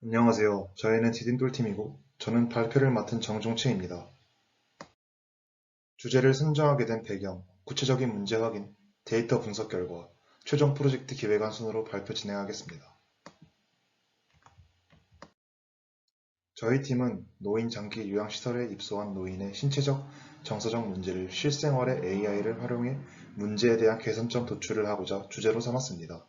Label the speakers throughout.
Speaker 1: 안녕하세요. 저희는 디딤돌팀이고 저는 발표를 맡은 정종채입니다. 주제를 선정하게 된 배경, 구체적인 문제 확인, 데이터 분석 결과, 최종 프로젝트 기획안 순으로 발표 진행하겠습니다. 저희 팀은 노인 장기 요양시설에 입소한 노인의 신체적, 정서적 문제를 실생활의 AI를 활용해 문제에 대한 개선점 도출을 하고자 주제로 삼았습니다.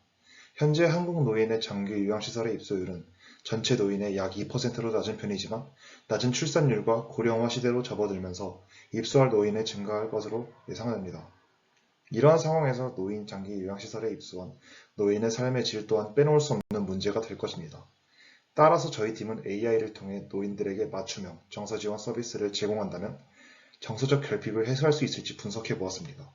Speaker 1: 현재 한국 노인의 장기 요양시설의 입소율은 전체 노인의 약 2%로 낮은 편이지만 낮은 출산율과 고령화 시대로 접어들면서 입소할 노인의 증가할 것으로 예상됩니다. 이러한 상황에서 노인 장기 요양시설에 입소한 노인의 삶의 질 또한 빼놓을 수 없는 문제가 될 것입니다. 따라서 저희 팀은 AI를 통해 노인들에게 맞춤형 정서 지원 서비스를 제공한다면 정서적 결핍을 해소할 수 있을지 분석해 보았습니다.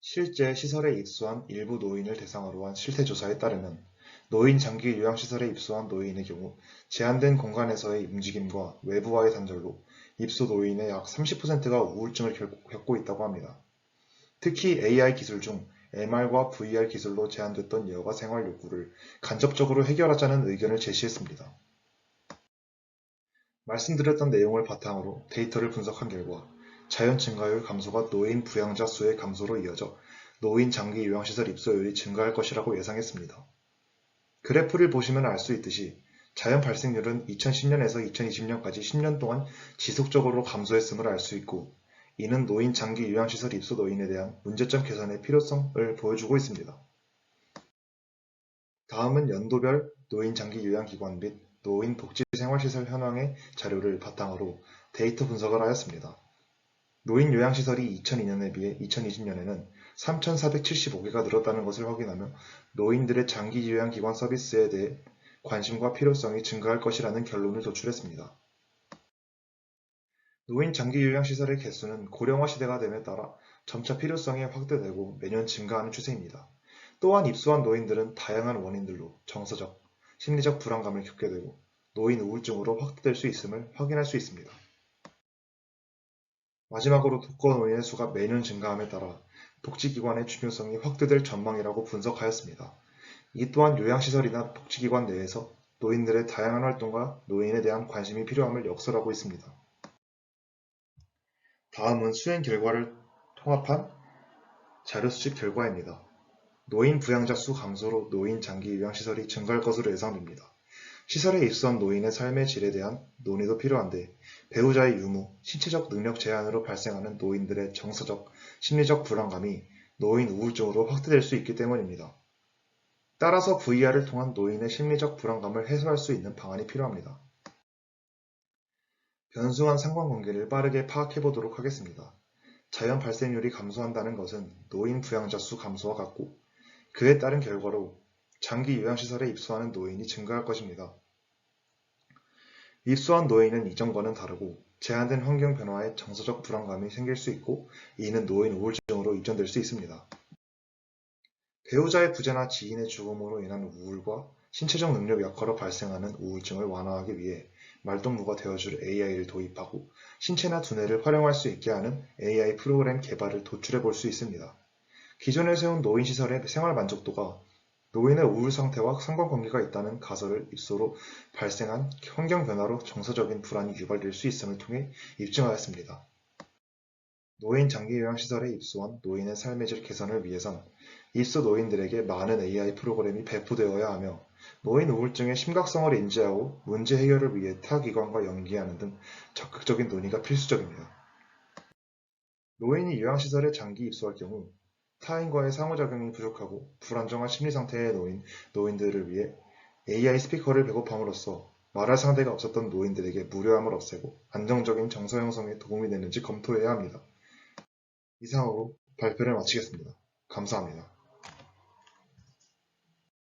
Speaker 1: 실제 시설에 입소한 일부 노인을 대상으로 한 실태조사에 따르면 노인 장기 요양시설에 입소한 노인의 경우 제한된 공간에서의 움직임과 외부와의 단절로 입소 노인의 약 30%가 우울증을 겪고 있다고 합니다. 특히 AI 기술 중 MR과 VR 기술로 제한됐던 여가 생활 욕구를 간접적으로 해결하자는 의견을 제시했습니다. 말씀드렸던 내용을 바탕으로 데이터를 분석한 결과 자연 증가율 감소가 노인 부양자 수의 감소로 이어져 노인 장기 요양시설 입소율이 증가할 것이라고 예상했습니다. 그래프를 보시면 알 수 있듯이 자연 발생률은 2010년에서 2020년까지 10년 동안 지속적으로 감소했음을 알 수 있고 이는 노인 장기 요양시설 입소 노인에 대한 문제점 개선의 필요성을 보여주고 있습니다. 다음은 연도별 노인 장기 요양기관 및 노인 복지생활시설 현황의 자료를 바탕으로 데이터 분석을 하였습니다. 노인 요양시설이 2002년에 비해 2020년에는 3,475개가 늘었다는 것을 확인하며 노인들의 장기 요양기관 서비스에 대해 관심과 필요성이 증가할 것이라는 결론을 도출했습니다. 노인 장기 요양시설의 개수는 고령화 시대가 됨에 따라 점차 필요성이 확대되고 매년 증가하는 추세입니다. 또한 입소한 노인들은 다양한 원인들로 정서적, 심리적 불안감을 겪게 되고 노인 우울증으로 확대될 수 있음을 확인할 수 있습니다. 마지막으로 독거 노인의 수가 매년 증가함에 따라 복지기관의 중요성이 확대될 전망이라고 분석하였습니다. 이 또한 요양시설이나 복지기관 내에서 노인들의 다양한 활동과 노인에 대한 관심이 필요함을 역설하고 있습니다. 다음은 수행 결과를 통합한 자료 수집 결과입니다. 노인 부양자 수 감소로 노인 장기 요양시설이 증가할 것으로 예상됩니다. 시설에 입소한 노인의 삶의 질에 대한 논의도 필요한데 배우자의 유무, 신체적 능력 제한으로 발생하는 노인들의 정서적, 심리적 불안감이 노인 우울증으로 확대될 수 있기 때문입니다. 따라서 VR을 통한 노인의 심리적 불안감을 해소할 수 있는 방안이 필요합니다. 변수간 상관관계를 빠르게 파악해 보도록 하겠습니다. 자연 발생률이 감소한다는 것은 노인 부양자 수 감소와 같고 그에 따른 결과로 장기 요양시설에 입소하는 노인이 증가할 것입니다. 입소한 노인은 이전과는 다르고 제한된 환경 변화에 정서적 불안감이 생길 수 있고 이는 노인 우울증으로 이전될 수 있습니다. 배우자의 부재나 지인의 죽음으로 인한 우울과 신체적 능력 약화로 발생하는 우울증을 완화하기 위해 말동무가 되어줄 AI를 도입하고 신체나 두뇌를 활용할 수 있게 하는 AI 프로그램 개발을 도출해 볼 수 있습니다. 기존에 세운 노인시설의 생활 만족도가 노인의 우울 상태와 상관관계가 있다는 가설을 입소로 발생한 환경 변화로 정서적인 불안이 유발될 수 있음을 통해 입증하였습니다. 노인 장기 요양시설에 입소한 노인의 삶의 질 개선을 위해선 입소 노인들에게 많은 AI 프로그램이 배포되어야 하며 노인 우울증의 심각성을 인지하고 문제 해결을 위해 타 기관과 연계하는 등 적극적인 논의가 필수적입니다. 노인이 요양시설에 장기 입소할 경우 타인과의 상호작용이 부족하고 불안정한 심리 상태에 놓인 노인들을 위해 AI 스피커를 배급함으로써 말할 상대가 없었던 노인들에게 무료함을 없애고 안정적인 정서 형성에 도움이 되는지 검토해야 합니다. 이상으로 발표를 마치겠습니다. 감사합니다.